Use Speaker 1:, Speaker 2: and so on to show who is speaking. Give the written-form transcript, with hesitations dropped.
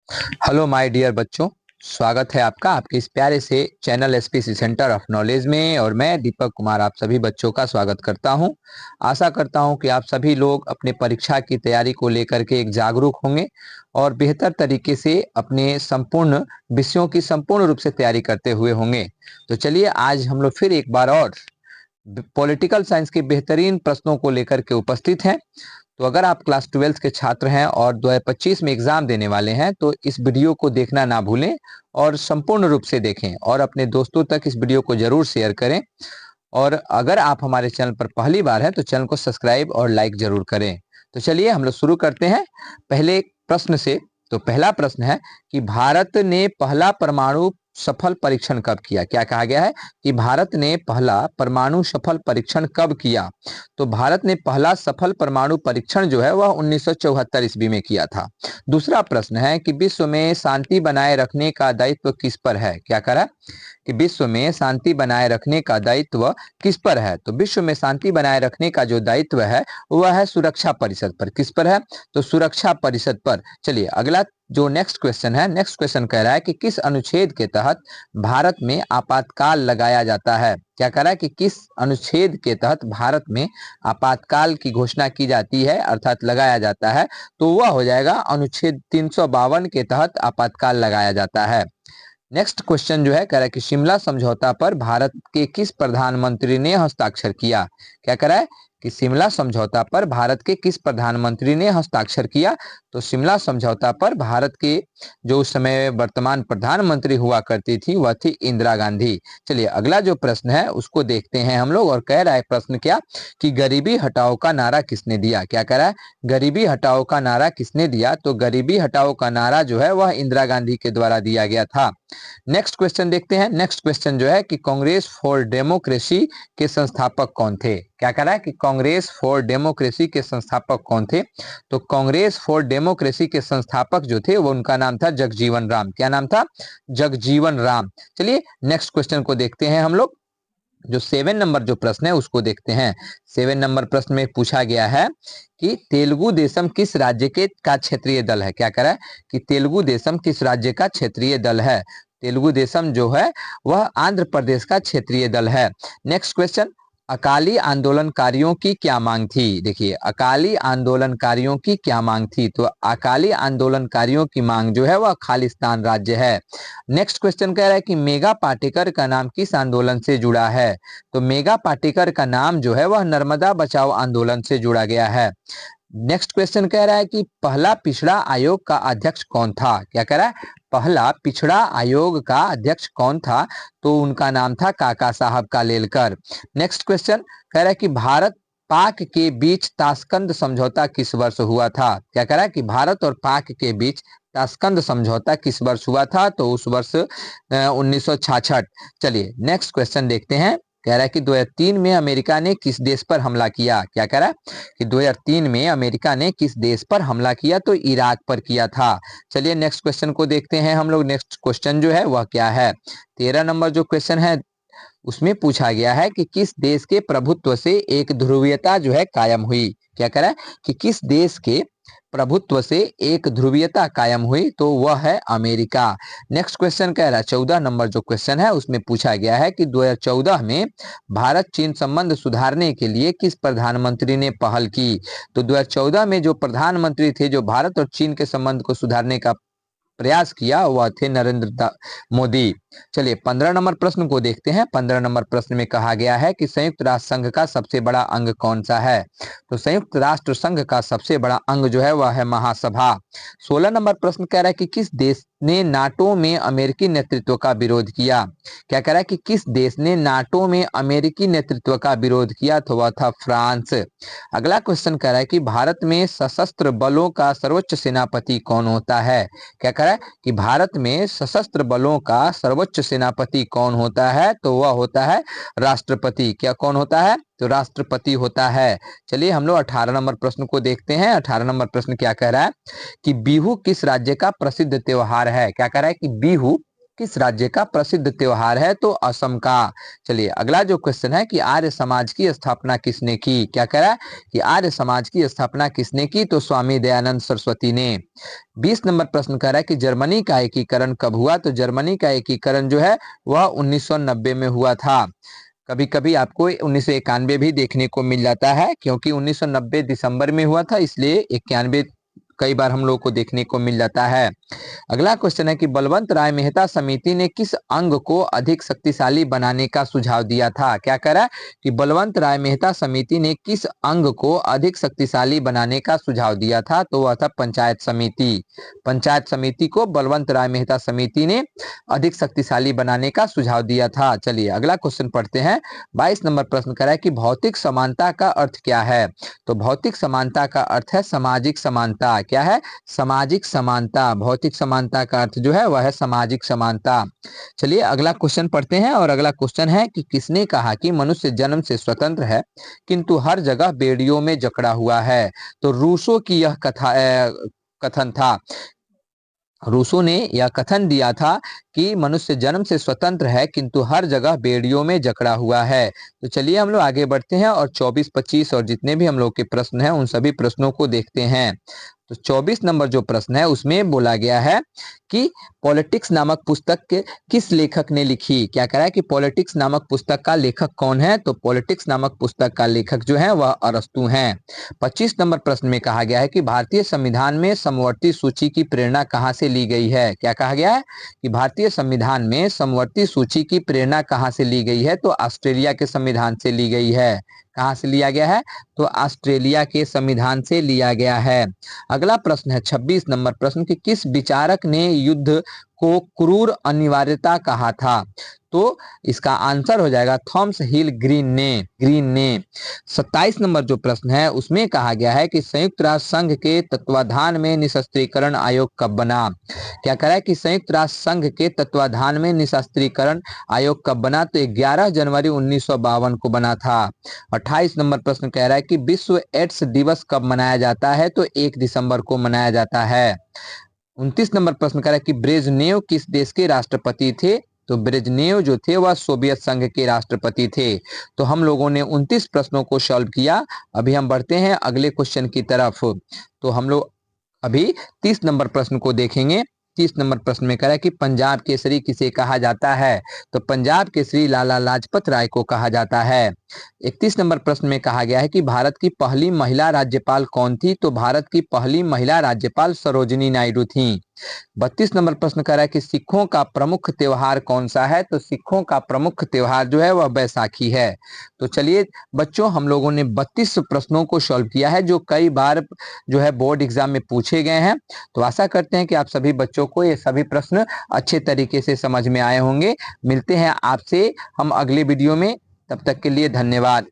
Speaker 1: Hello my dear बच्चों, स्वागत है आपका आपके इस प्यारे से channel SPC centre of knowledge में। और मैं दीपक कुमार आप सभी बच्चों का स्वागत करता हूं। आशा करता हूं कि आप सभी लोग अपने परीक्षा की तैयारी को लेकर के एक जागरूक होंगे और बेहतर तरीके से अपने संपूर्ण विषयों की संपूर्ण रूप से तैयारी करते हुए होंगे। तो चलिए आज हम लोग फिर एक बार और पॉलिटिकल साइंस के बेहतरीन प्रश्नों को लेकर के उपस्थित हैं। तो अगर आप क्लास 12 के छात्र हैं और 2025 में एग्जाम देने वाले हैं तो इस वीडियो को देखना ना भूलें और संपूर्ण रूप से देखें और अपने दोस्तों तक इस वीडियो को जरूर शेयर करें। और अगर आप हमारे चैनल पर पहली बार हैं तो चैनल को सब्सक्राइब और लाइक जरूर करें। तो चलिए हम लोग शुरू करते हैं पहले प्रश्न से। तो पहला प्रश्न है कि भारत ने पहला परमाणु सफल परीक्षण कब किया। क्या कहा गया है कि भारत ने पहला परमाणु सफल परीक्षण कब किया। तो भारत ने पहला सफल परमाणु परीक्षण जो है वह 1974 ईस्वी में किया था। दूसरा प्रश्न है कि विश्व में शांति बनाए रखने का दायित्व किस पर है। क्या करा कि विश्व में शांति बनाए रखने का दायित्व किस पर है। तो विश्व में शांति बनाए रखने का जो दायित्व है वह है सुरक्षा परिषद पर। किस पर है तो सुरक्षा परिषद पर। चलिए अगला जो नेक्स्ट क्वेश्चन है, नेक्स्ट क्वेश्चन कह रहा है कि किस अनुच्छेद के तहत भारत में आपातकाल लगाया जाता है। क्या कह रहा है कि किस अनुच्छेद के तहत भारत में आपातकाल की घोषणा की जाती है अर्थात लगाया जाता है। तो वह हो जाएगा अनुच्छेद 352 के तहत आपातकाल लगाया जाता है। नेक्स्ट क्वेश्चन जो है कह रहा है कि शिमला समझौता पर भारत के किस प्रधानमंत्री ने हस्ताक्षर किया। क्या कह रहा है कि शिमला समझौता पर भारत के किस प्रधानमंत्री ने हस्ताक्षर किया। तो शिमला समझौता पर भारत के जो उस समय वर्तमान प्रधानमंत्री हुआ करती थी वह थी इंदिरा गांधी। चलिए अगला जो प्रश्न है उसको देखते हैं हम लोग। और कह रहा है प्रश्न क्या कि गरीबी हटाओ का नारा किसने दिया। क्या कह रहा है गरीबी हटाओ का नारा किसने दिया। तो गरीबी हटाओ का नारा जो है वह इंदिरा गांधी के द्वारा दिया गया था। नेक्स्ट क्वेश्चन देखते हैं। नेक्स्ट क्वेश्चन जो है कि कांग्रेस फॉर डेमोक्रेसी के संस्थापक कौन थे। क्या कह रहा है कि कांग्रेस फॉर डेमोक्रेसी के संस्थापक कौन थे। तो कांग्रेस फॉर डेमोक्रेसी के संस्थापक जो थे वो उनका नाम था जगजीवन राम। क्या नाम था जगजीवन राम। चलिए नेक्स्ट क्वेश्चन को देखते हैं हम लोग। जो 7 नंबर जो प्रश्न है उसको देखते हैं। 7 नंबर प्रश्न में पूछा गया है कि तेलुगु देशम किस राज्य के का क्षेत्रीय दल है। क्या कह रहा है कि तेलुगु देशम किस राज्य का क्षेत्रीय दल है। तेलुगु देशम जो है वह आंध्र प्रदेश का क्षेत्रीय दल है। नेक्स्ट क्वेश्चन अकाली आंदोलनकारियों की क्या मांग थी। देखिए अकाली आंदोलनकारियों की क्या मांग थी। तो अकाली आंदोलनकारियों की मांग जो है वह खालिस्तान राज्य है। नेक्स्ट क्वेश्चन कह रहा है कि मेगा पाटेकर का नाम किस आंदोलन से जुड़ा है। तो मेगा पाटेकर का नाम जो है वह नर्मदा बचाओ आंदोलन से जुड़ा गया है। नेक्स्ट क्वेश्चन कह रहा है कि पहला पिछड़ा आयोग का अध्यक्ष कौन था। क्या कह रहा है पहला पिछड़ा आयोग का अध्यक्ष कौन था। तो उनका नाम था काका साहब कालेलकर। नेक्स्ट क्वेश्चन कह रहा है कि भारत पाक के बीच ताशकंद समझौता किस वर्ष हुआ था। क्या कह रहा है कि भारत और पाक के बीच ताशकंद समझौता किस वर्ष हुआ था। तो उस वर्ष 1966। चलिए नेक्स्ट क्वेश्चन देखते हैं। कह रहा है कि 2003 में अमेरिका ने किस देश पर हमला किया। क्या कह रहा है कि 2003 में अमेरिका ने किस देश पर हमला किया। तो इराक पर किया था। चलिए नेक्स्ट क्वेश्चन को देखते हैं हम लोग। नेक्स्ट क्वेश्चन जो है वह क्या है 13 नंबर जो क्वेश्चन है उसमें पूछा गया है कि किस देश के प्रभुत्व से एक ध्रुवीयता जो है कायम हुई। क्या कह रहा है कि किस देश के प्रभुत्व से एक ध्रुवीयता कायम हुई। तो वह है अमेरिका। नेक्स्ट क्वेश्चन कह रहा है 14 नंबर जो क्वेश्चन है उसमें पूछा गया है कि 2014 में भारत चीन संबंध सुधारने के लिए किस प्रधानमंत्री ने पहल की। तो 2014 में जो प्रधानमंत्री थे जो भारत और चीन के संबंध को सुधारने का प्रयास किया वह थे नरेंद्र मोदी। चलिए 15 नंबर प्रश्न को देखते हैं। 15 नंबर प्रश्न में कहा गया है कि संयुक्त राष्ट्र संघ का सबसे बड़ा अंग कौन सा है। तो संयुक्त राष्ट्र संघ का सबसे बड़ा अंग जो है वह है महासभा। 16 नंबर प्रश्न कह रहा है कि किस देश ने नाटो में अमेरिकी नेतृत्व का विरोध किया। क्या कह रहा है कि किस देश ने नाटो में अमेरिकी नेतृत्व का विरोध किया। तो वह था फ्रांस। अगला क्वेश्चन कह रहा है कि भारत में सशस्त्र बलों का सर्वोच्च सेनापति कौन होता है। क्या कह रहा है कि भारत में सशस्त्र बलों का सर्वोच्च सेनापति कौन होता है। तो वह होता है राष्ट्रपति। क्या कौन होता है तो राष्ट्रपति होता है। चलिए हम लोग 18 नंबर प्रश्न को देखते हैं। 18 नंबर प्रश्न क्या कह रहा है कि बिहू किस राज्य का प्रसिद्ध त्योहार है। क्या कह रहा है कि बिहू किस राज्य का प्रसिद्ध त्योहार है? तो असम का। चलिए अगला जो क्वेश्चन है कि आर्य समाज की स्थापना किसने की? क्या कह रहा है कि आर्य समाज की स्थापना किसने की? तो स्वामी दयानंद सरस्वती ने। 20 नंबर प्रश्न कह रहा है कि जर्मनी का एकीकरण कब हुआ? तो जर्मनी का एकीकरण जो है वह 1990 में हुआ था। कभी कभी आपको 1991 भी देखने को मिल जाता है, क्योंकि 1990 दिसंबर में हुआ था, इसलिए 91 कई बार हम लोग को देखने को मिल जाता है। अगला क्वेश्चन है कि बलवंत राय मेहता समिति ने किस अंग को अधिक शक्तिशाली बनाने का सुझाव दिया था? क्या कह रहा है कि बलवंत राय मेहता समिति ने किस अंग को अधिक शक्तिशाली बनाने का सुझाव दिया था? तो वह था पंचायत समिति। पंचायत समिति को बलवंत राय मेहता समिति ने अधिक शक्तिशाली बनाने का सुझाव दिया था। चलिए अगला क्वेश्चन पढ़ते हैं। 22 नंबर प्रश्न कह रहा है कि भौतिक समानता का अर्थ क्या है? तो भौतिक समानता का अर्थ है सामाजिक समानता। क्या है? सामाजिक समानता। भौतिक समानता का अर्थ जो है वह है सामाजिक समानता। चलिए अगला क्वेश्चन पढ़ते हैं, और अगला क्वेश्चन है कि किसने कहा कि मनुष्य जन्म से स्वतंत्र है किंतु हर जगह बेड़ियों में जकड़ा हुआ है? तो रूसो की यह कथन था। रूसो ने यह कथन दिया था कि मनुष्य जन्म से स्वतंत्र है किंतु हर जगह बेड़ियों में जकड़ा हुआ है। तो चलिए हम लोग आगे बढ़ते हैं और 24, 25 और जितने भी हम लोग के प्रश्न हैं उन सभी प्रश्नों को देखते हैं। तो 24 नंबर जो प्रश्न है उसमें बोला गया है कि पॉलिटिक्स नामक पुस्तक के किस लेखक ने लिखी? क्या कह रहा है कि पॉलिटिक्स नामक पुस्तक का लेखक कौन है? तो पॉलिटिक्स नामक पुस्तक का लेखक जो है वह अरस्तू हैं। 25 नंबर प्रश्न में कहा गया है कि भारतीय संविधान में समवर्ती सूची की प्रेरणा कहाँ से ली गई है? क्या कहा गया है कि भारतीय संविधान में समवर्ती सूची की प्रेरणा कहाँ से ली गई है? तो ऑस्ट्रेलिया के संविधान से ली गई है। कहाँ से लिया गया है? तो ऑस्ट्रेलिया के संविधान से लिया गया है। अगला प्रश्न है 26 नंबर प्रश्न कि किस विचारक ने युद्ध को क्रूर अनिवार्यता कहा था? तो इसका आंसर हो जाएगा थॉमस हिल ग्रीन ने। 27 नंबर जो प्रश्न है उसमें कहा गया है कि संयुक्त राष्ट्र संघ के तत्वाधान में निशस्त्रीकरण आयोग कब बना? क्या कह रहा है कि संयुक्त राष्ट्र संघ के तत्वाधान में निशस्त्रीकरण आयोग कब बना? तो 11 जनवरी 1952 को बना था। 28 नंबर प्रश्न कह रहा है कि विश्व एड्स दिवस कब मनाया जाता है? तो 1 दिसंबर को मनाया जाता है। 29 नंबर प्रश्न कह रहा है कि ब्रेजनेव किस देश के राष्ट्रपति थे? तो ब्रेजनेव जो थे वह सोवियत संघ के राष्ट्रपति थे। तो हम लोगों ने 29 प्रश्नों को सॉल्व किया। अभी हम बढ़ते हैं अगले क्वेश्चन की तरफ। तो हम लोग अभी 30 नंबर प्रश्न को देखेंगे। 30 नंबर प्रश्न में कह रहा है कि पंजाब केसरी किसे कहा जाता है? तो पंजाब केसरी लाला लाजपत राय को कहा जाता है। 31 नंबर प्रश्न में कहा गया है कि भारत की पहली महिला राज्यपाल कौन थी? तो भारत की पहली महिला राज्यपाल सरोजिनी नायडू थी। 32 नंबर प्रश्न कह रहा है कि सिखों का प्रमुख त्योहार कौन सा है? तो सिखों का प्रमुख त्योहार जो है वह बैसाखी है। तो चलिए बच्चों हम लोगों ने 32 प्रश्नों को सॉल्व किया है जो कई बार जो है बोर्ड एग्जाम में पूछे गए हैं। तो आशा करते हैं कि आप सभी बच्चों को ये सभी प्रश्न अच्छे तरीके से समझ में आए होंगे। मिलते हैं आपसे हम अगले वीडियो में, तब तक के लिए धन्यवाद।